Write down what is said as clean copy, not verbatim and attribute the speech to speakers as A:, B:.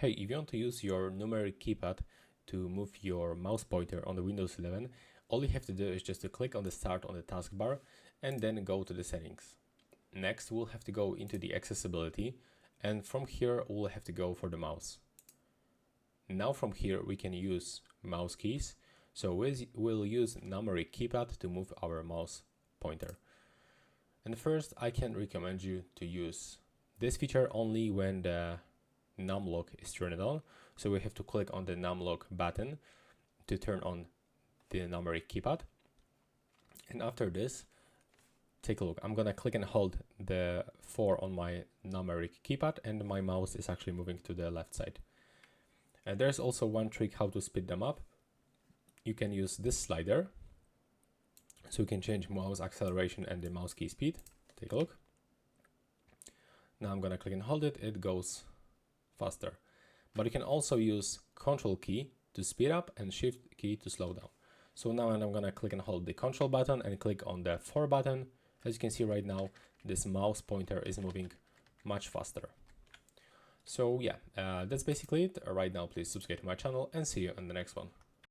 A: Hey, if you want to use your numeric keypad to move your mouse pointer on the Windows 11, all you have to do is just to click on the start on the taskbar and then go to the settings. Next, we'll have to go into the accessibility, and from here we'll have to go for the mouse. Now from here we can use mouse keys, so we'll use numeric keypad to move our mouse pointer. And first, I can recommend you to use this feature only when the num lock is turned on. So we have to click on the num lock button to turn on the numeric keypad. And after this, take a look. I'm gonna click and hold the 4 on my numeric keypad, and my mouse is actually moving to the left side. And there's also one trick how to speed them up. You can use this slider, so you can change mouse acceleration and the mouse key speed. Take a look. Now I'm gonna click and hold it, it goes faster. But you can also use Control key to speed up and Shift key to slow down. So now I'm gonna click and hold the Control button and click on the 4 button. As you can see right now, this mouse pointer is moving much faster. So yeah, that's basically it. Right now, please subscribe to my channel and see you in the next one.